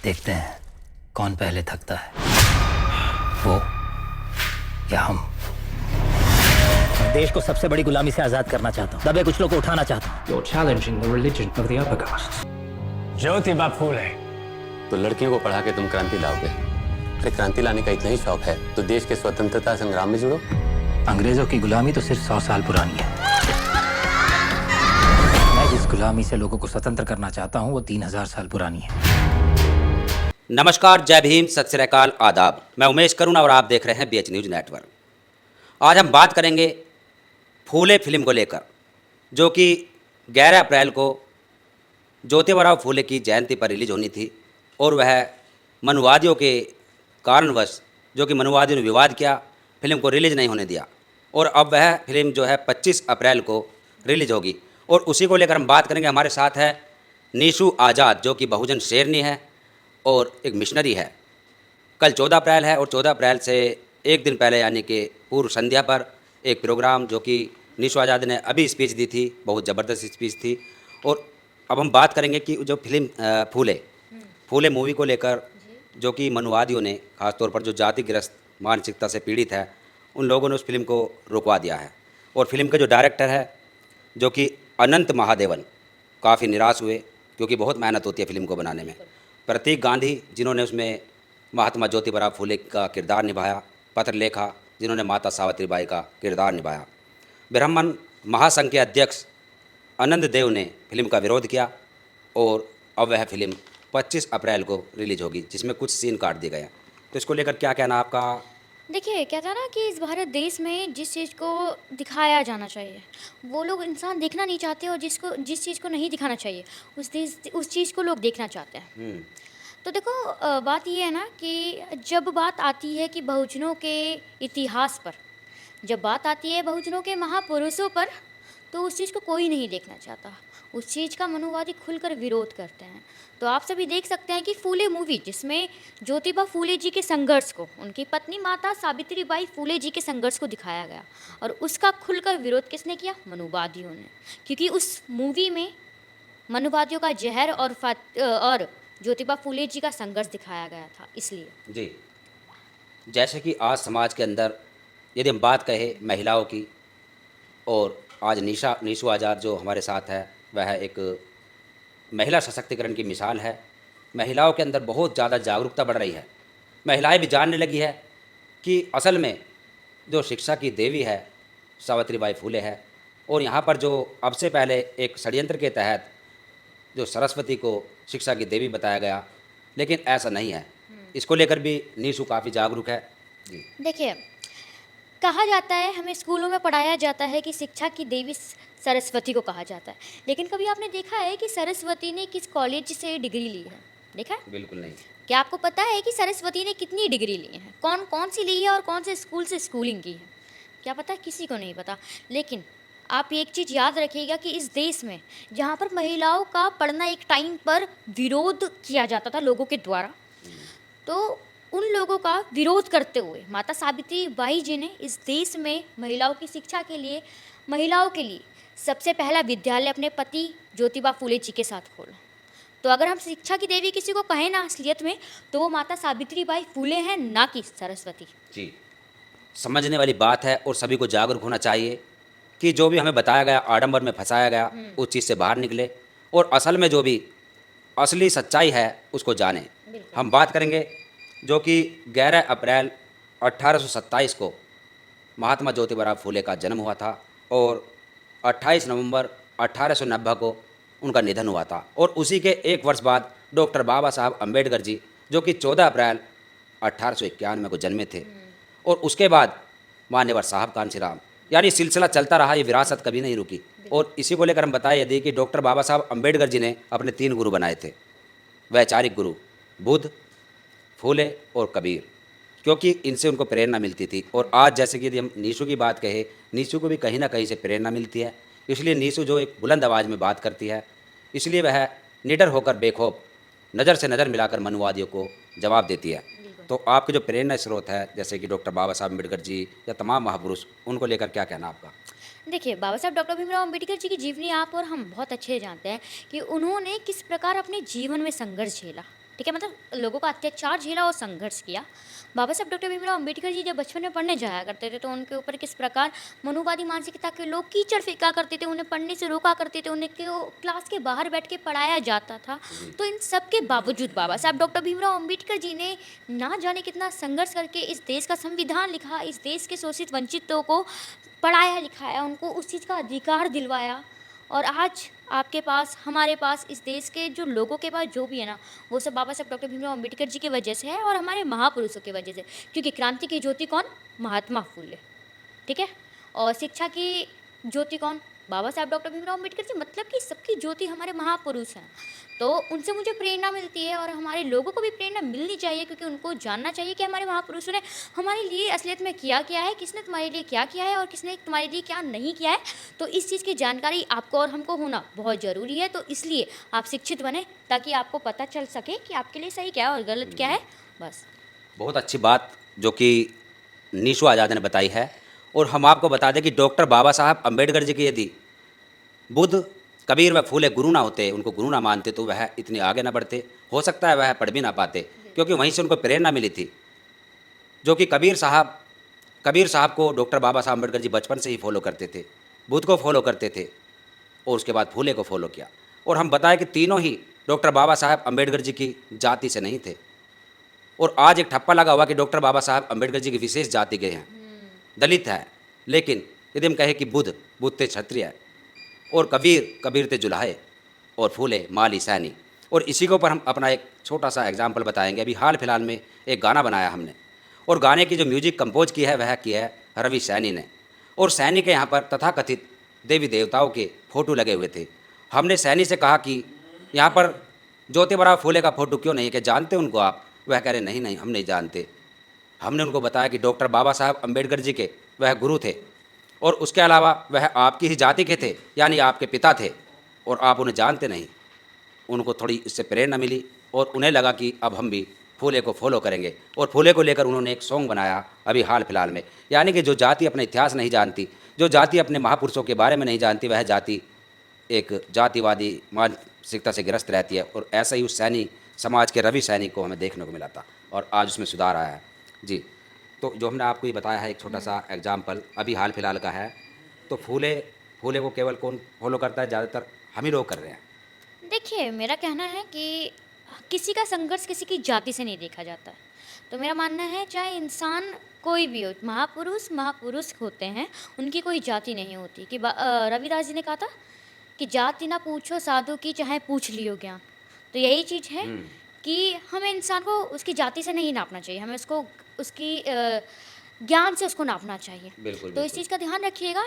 देखते हैं कौन पहले थकता है, वो या हम। मैं देश को सबसे बड़ी गुलामी से आजाद करना चाहता हूँ, दबे कुछ लोग को उठाना चाहता हूँ। You're challenging the religion of the upper castes. Jyotiba Phule. तो लड़कियों को पढ़ा के तुम क्रांति लाओगे। अरे क्रांति लाने का इतना ही शौक है तो देश के स्वतंत्रता संग्राम में जुड़ो। अंग्रेजों की गुलामी तो सिर्फ 100 साल पुरानी है। मैं जिस गुलामी से लोगों को स्वतंत्र करना चाहता हूँ वो 3000 साल पुरानी है। नमस्कार, जय भीम, सत श्री अकाल, आदाब। मैं उमेश करुण और आप देख रहे हैं BH न्यूज़ नेटवर्क। आज हम बात करेंगे फूले फिल्म को लेकर, जो कि 11 अप्रैल को ज्योतिबा फूले की जयंती पर रिलीज होनी थी और वह मनुवादियों के कारणवश, जो कि मनुवादियों ने विवाद किया, फिल्म को रिलीज नहीं होने दिया और अब वह फिल्म जो है 25 अप्रैल को रिलीज होगी। और उसी को लेकर हम बात करेंगे। हमारे साथ है नीशू आज़ाद, जो कि बहुजन शेरनी है और एक मिशनरी है। कल 14 अप्रैल है और 14 अप्रैल से एक दिन पहले यानी कि पूर्व संध्या पर एक प्रोग्राम, जो कि नीशू आज़ाद ने अभी स्पीच दी थी, बहुत ज़बरदस्त स्पीच थी। और अब हम बात करेंगे कि जो फिल्म फूले मूवी को लेकर, जो कि मनुवादियों ने ख़ासतौर पर जो जातिग्रस्त मानसिकता से पीड़ित है, उन लोगों ने उस फिल्म को रुकवा दिया है। और फिल्म के जो डायरेक्टर है, जो कि अनंत महादेवन, काफ़ी निराश हुए क्योंकि बहुत मेहनत होती है फिल्म को बनाने में। प्रतीक गांधी, जिन्होंने उसमें महात्मा ज्योतिबा फूले का किरदार निभाया, पत्रलेखा, जिन्होंने माता सावित्रीबाई का किरदार निभाया, ब्राह्मण महासंघ के अध्यक्ष आनंद देव ने फिल्म का विरोध किया और अब वह फिल्म 25 अप्रैल को रिलीज होगी, जिसमें कुछ सीन काट दिए गए हैं। तो इसको लेकर क्या कहना आपका? देखिए, क्या था ना कि इस भारत देश में जिस चीज़ को दिखाया जाना चाहिए वो लोग इंसान देखना नहीं चाहते, और जिस चीज़ को नहीं दिखाना चाहिए उस चीज़ को लोग देखना चाहते हैं। तो देखो, बात ये है ना कि जब बात आती है कि बहुजनों के इतिहास पर, जब बात आती है बहुजनों के महापुरुषों पर, तो उस चीज़ को कोई नहीं देखना चाहता। उस चीज़ का मनुवादी खुलकर विरोध करते हैं। तो आप सभी देख सकते हैं कि फूले मूवी, जिसमें ज्योतिबा फूले जी के संघर्ष को, उनकी पत्नी माता सावित्रीबाई फूले जी के संघर्ष को दिखाया गया, और उसका खुलकर विरोध किसने किया? मनुवादियों ने। क्योंकि उस मूवी में मनुवादियों का जहर और ज्योतिबा फूले जी का संघर्ष दिखाया गया था, इसलिए। जी, जैसे कि आज समाज के अंदर यदि हम बात कहें महिलाओं की, और आज नीशू आज़ाद जो हमारे साथ है, वह एक महिला सशक्तिकरण की मिसाल है। महिलाओं के अंदर बहुत ज़्यादा जागरूकता बढ़ रही है। महिलाएं भी जानने लगी है कि असल में जो शिक्षा की देवी है सावित्रीबाई फूले है, और यहाँ पर जो अब से पहले एक षड्यंत्र के तहत जो सरस्वती को शिक्षा की देवी बताया गया, लेकिन ऐसा नहीं है। इसको लेकर भी नीशू काफ़ी जागरूक है। जी, देखिए, कहा जाता है, हमें स्कूलों में पढ़ाया जाता है कि शिक्षा की देवी सरस्वती को कहा जाता है, लेकिन कभी आपने देखा है कि सरस्वती ने किस कॉलेज से डिग्री ली है? देखा है? बिल्कुल नहीं। क्या आपको पता है कि सरस्वती ने कितनी डिग्री ली है, कौन कौन सी ली है और कौन से स्कूल से स्कूलिंग की है? क्या पता? किसी को नहीं पता। लेकिन आप एक चीज़ याद रखिएगा कि इस देश में जहाँ पर महिलाओं का पढ़ना एक टाइम पर विरोध किया जाता था लोगों के द्वारा, तो उन लोगों का विरोध करते हुए माता सावित्रीबाई जी ने इस देश में महिलाओं की शिक्षा के लिए, महिलाओं के लिए सबसे पहला विद्यालय अपने पति ज्योतिबा फूले जी के साथ खोला। तो अगर हम शिक्षा की देवी किसी को कहें ना असलियत में, तो वो माता सावित्रीबाई फूले हैं, ना कि सरस्वती। जी, समझने वाली बात है और सभी को जागरूक होना चाहिए कि जो भी हमें बताया गया, आडंबर में फंसाया गया, उस चीज़ से बाहर निकले और असल में जो भी असली सच्चाई है उसको जानें। हम बात करेंगे जो कि 11 अप्रैल 1827 को महात्मा ज्योतिबा फूले का जन्म हुआ था और 28 नवंबर 1890 को उनका निधन हुआ था। और उसी के एक वर्ष बाद डॉक्टर बाबा साहब अम्बेडकर जी, जो कि 14 अप्रैल 1891 को जन्मे थे, और उसके बाद मान्यवर साहब कांशीराम, यानी सिलसिला चलता रहा, ये विरासत कभी नहीं रुकी। और इसी को लेकर हम बताए यदि कि डॉक्टर बाबा साहब अम्बेडकर जी ने अपने 3 गुरु बनाए थे, वैचारिक गुरु बुद्ध, फूले और कबीर, क्योंकि इनसे उनको प्रेरणा मिलती थी। और आज जैसे कि यदि हम नीशू की बात कहें, नीशू को भी कहीं ना कहीं से प्रेरणा मिलती है, इसलिए नीशू जो एक बुलंद आवाज़ में बात करती है, इसलिए वह निडर होकर बेखौफ नज़र से नज़र मिलाकर मनुवादियों को जवाब देती है। तो आपके जो प्रेरणा स्रोत है, जैसे कि डॉक्टर बाबा साहब अम्बेडकर जी या तमाम महापुरुष, उनको लेकर क्या कहना आपका? देखिए, बाबा साहब डॉक्टर भीमराव अम्बेडकर जी की जीवनी आप और हम बहुत अच्छे जानते हैं कि उन्होंने किस प्रकार अपने जीवन में संघर्ष झेला। ठीक है, मतलब लोगों का अत्याचार झेला और संघर्ष किया। बाबा साहब डॉक्टर भीमराव अम्बेडकर जी जब बचपन में पढ़ने जाया करते थे तो उनके ऊपर किस प्रकार मनुवादी मानसिकता के लोग कीचड़ फेंका करते थे, उन्हें पढ़ने से रोका करते थे, उन्हें क्लास के बाहर बैठ के पढ़ाया जाता था। तो इन सब के बावजूद बाबा साहब डॉक्टर भीमराव अम्बेडकर जी ने ना जाने कितना संघर्ष करके इस देश का संविधान लिखा, इस देश के शोषित वंचितों को पढ़ाया लिखाया, उनको उस चीज़ का अधिकार दिलवाया। और आज आपके पास, हमारे पास, इस देश के जो लोगों के पास जो भी है ना, वो सब बाबा साहब डॉक्टर भीमराव अम्बेडकर जी की वजह से है और हमारे महापुरुषों की वजह से। क्योंकि क्रांति की ज्योति कौन? महात्मा फुले, ठीक है। और शिक्षा की ज्योति कौन? बाबा साहब डॉक्टर भीमराव अम्बेडकर जी। मतलब कि सबकी ज्योति हमारे महापुरुष हैं। तो उनसे मुझे प्रेरणा मिलती है और हमारे लोगों को भी प्रेरणा मिलनी चाहिए, क्योंकि उनको जानना चाहिए कि हमारे महापुरुषों ने हमारे लिए असलियत में किया क्या है, किसने तुम्हारे लिए क्या किया है और किसने तुम्हारे लिए क्या नहीं किया है। तो इस चीज़ की जानकारी आपको और हमको होना बहुत ज़रूरी है। तो इसलिए आप शिक्षित बने ताकि आपको पता चल सके कि आपके लिए सही क्या है और गलत क्या है। बस। बहुत अच्छी बात जो कि नीशू आज़ाद ने बताई है। और हम आपको बता दें कि डॉक्टर बाबा साहब अम्बेडकर जी के यदि बुद्ध, कबीर व फूले गुरु ना होते, उनको गुरु ना मानते, तो वह इतने आगे ना बढ़ते। हो सकता है वह पढ़ भी ना पाते, क्योंकि वहीं से उनको प्रेरणा मिली थी। जो कि कबीर साहब को डॉक्टर बाबा साहब अम्बेडकर जी बचपन से ही फॉलो करते थे, बुद्ध को फॉलो करते थे और उसके बाद फूले को फॉलो किया। और हम बताएं कि तीनों ही डॉक्टर बाबा साहब अम्बेडकर जी की जाति से नहीं थे। और आज एक ठप्पा लगा हुआ कि डॉक्टर बाबा साहब अम्बेडकर जी की विशेष जाति के हैं, दलित है। लेकिन यदि हम कहें कि बुद्ध थे क्षत्रिय और कबीर थे जुलाहे और फूले माली सैनी। और इसी के ऊपर हम अपना एक छोटा सा एग्जाम्पल बताएंगे। अभी हाल फिलहाल में एक गाना बनाया हमने, और गाने की जो म्यूजिक कंपोज की है वह की है रवि सैनी ने। और सैनी के यहाँ पर तथाकथित देवी देवताओं के फ़ोटो लगे हुए थे। हमने सैनी से कहा कि यहाँ पर ज्योतिबा फूले का फ़ोटो क्यों नहीं है, कि जानते उनको आप? वह कह रहे नहीं हम नहीं जानते। हमने उनको बताया कि डॉक्टर बाबा साहब अम्बेडकर जी के वह गुरु थे और उसके अलावा वह आपकी ही जाति के थे, यानी आपके पिता थे, और आप उन्हें जानते नहीं। उनको थोड़ी इससे प्रेरणा मिली और उन्हें लगा कि अब हम भी फूले को फॉलो करेंगे। और फूले को लेकर उन्होंने एक सॉन्ग बनाया अभी हाल फिलहाल में। यानी कि जो जाति अपना इतिहास नहीं जानती, जो जाति अपने महापुरुषों के बारे में नहीं जानती, वह जाति एक जातिवादी मानसिकता से ग्रस्त रहती है। और ऐसा ही उस सैनी समाज के रवि सैनी को हमें देखने को मिला था और आज उसमें सुधार आया है जी। तो जो हमने आपको ये बताया है एक छोटा सा एग्जाम्पल अभी हाल फिलहाल का है। तो फूले को केवल कौन फॉलो करता है? ज़्यादातर हम ही लोग कर रहे हैं। देखिए, मेरा कहना है कि किसी का संघर्ष किसी की जाति से नहीं देखा जाता है। तो मेरा मानना है चाहे इंसान कोई भी हो, महापुरुष होते हैं, उनकी कोई जाति नहीं होती। कि रविदास जी ने कहा था कि जाति ना पूछो साधु की, चाहे पूछ लियो ज्ञान। तो यही चीज़ है कि हमें इंसान को उसकी जाति से नहीं नापना चाहिए, हमें उसको उसकी ज्ञान से उसको नापना चाहिए। बिल्कुल, तो इस चीज़ का ध्यान रखिएगा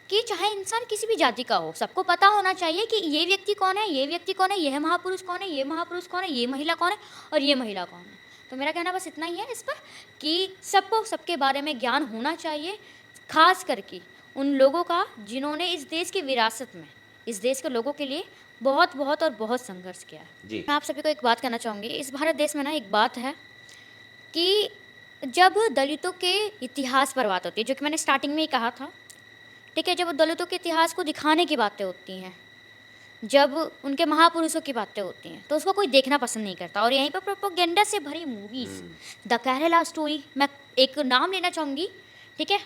कि चाहे इंसान किसी भी जाति का हो, सबको पता होना चाहिए कि ये व्यक्ति कौन है, ये व्यक्ति कौन है, यह महापुरुष कौन है, ये महापुरुष कौन है, ये महिला कौन है और ये महिला कौन है। तो मेरा कहना बस इतना ही है इस पर कि सबको सबके बारे में ज्ञान होना चाहिए, खास करके उन लोगों का जिन्होंने इस देश की विरासत में, इस देश के लोगों के लिए बहुत और बहुत संघर्ष किया है जी। मैं आप सभी को एक बात कहना चाहूँगी। इस भारत देश में ना एक बात है कि जब दलितों के इतिहास पर बात होती है, जो कि मैंने स्टार्टिंग में ही कहा था, ठीक है, जब दलितों के इतिहास को दिखाने की बातें होती हैं, जब उनके महापुरुषों की बातें होती हैं, तो उसको कोई देखना पसंद नहीं करता। और यहीं पर प्रोपेगेंडा से भरी मूवीज़, द केरला स्टोरी, मैं एक नाम लेना चाहूँगी, ठीक है,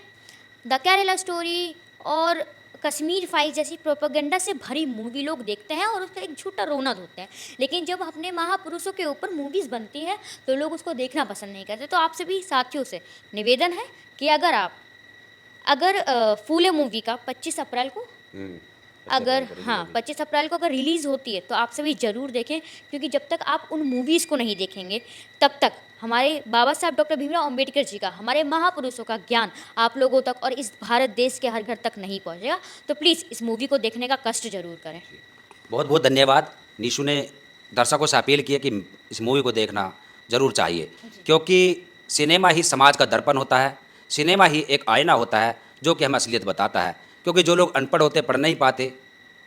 द केरला स्टोरी और कश्मीर फाइल जैसी प्रोपेगेंडा से भरी मूवी लोग देखते हैं और उसका एक झूठा रोना धोते हैं। लेकिन जब अपने महापुरुषों के ऊपर मूवीज़ बनती है तो लोग उसको देखना पसंद नहीं करते। तो आप सभी साथियों से निवेदन है कि अगर फूले मूवी का 25 अप्रैल को 25 अप्रैल को अगर रिलीज़ होती है तो आप सभी ज़रूर देखें, क्योंकि जब तक आप उन मूवीज़ को नहीं देखेंगे तब तक हमारे बाबा साहब डॉक्टर भीमराव अम्बेडकर जी का, हमारे महापुरुषों का ज्ञान आप लोगों तक और इस भारत देश के हर घर तक नहीं पहुंचेगा। तो प्लीज़ इस मूवी को देखने का कष्ट जरूर करें। बहुत बहुत धन्यवाद। निशु ने दर्शकों से अपील की है कि इस मूवी को देखना ज़रूर चाहिए, क्योंकि सिनेमा ही समाज का दर्पण होता है, सिनेमा ही एक आईना होता है जो कि हमें असलियत बताता है। क्योंकि जो लोग अनपढ़ होते, पढ़ नहीं पाते,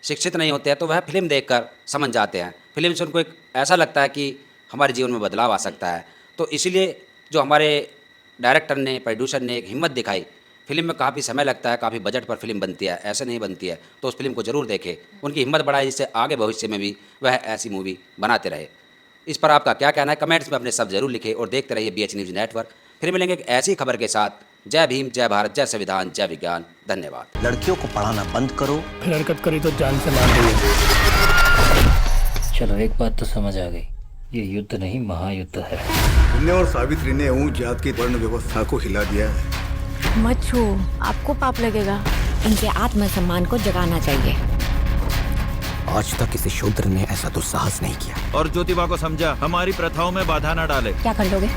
शिक्षित नहीं होते हैं, तो वह फिल्म देखकर समझ जाते हैं। फिल्म से उनको एक ऐसा लगता है कि हमारे जीवन में बदलाव आ सकता है। तो इसीलिए जो हमारे डायरेक्टर ने, प्रोड्यूसर ने एक हिम्मत दिखाई, फिल्म में काफ़ी समय लगता है, काफ़ी बजट पर फिल्म बनती है, ऐसे नहीं बनती है, तो उस फिल्म को ज़रूर देखें, उनकी हिम्मत बढ़ाए, जिससे आगे भविष्य में भी वह ऐसी मूवी बनाते रहे। इस पर आपका क्या कहना है कमेंट्स में अपने सब जरूर लिखें और देखते रहिए BH न्यूज़ नेटवर्क। फिर मिलेंगे एक ऐसी खबर के साथ। जय भीम, जय भारत, जय संविधान, जय विज्ञान। धन्यवाद। लड़कियों को पढ़ाना बंद करो। फिर हरकत करी तो जान से मार देंगे। चलो एक बात तो समझ आ गई, ये युद्ध नहीं महायुद्ध है। तुमने और सावित्री ने ऊंच जात की वर्ण व्यवस्था को हिला दिया है। मत छू, आपको पाप लगेगा। इनके आत्मसम्मान को जगाना चाहिए। आज तक किसी शूद्र ने ऐसा दुस्साहस नहीं किया। और ज्योतिबा को समझा, हमारी प्रथाओं में बाधा न डाले। क्या कर लोगे?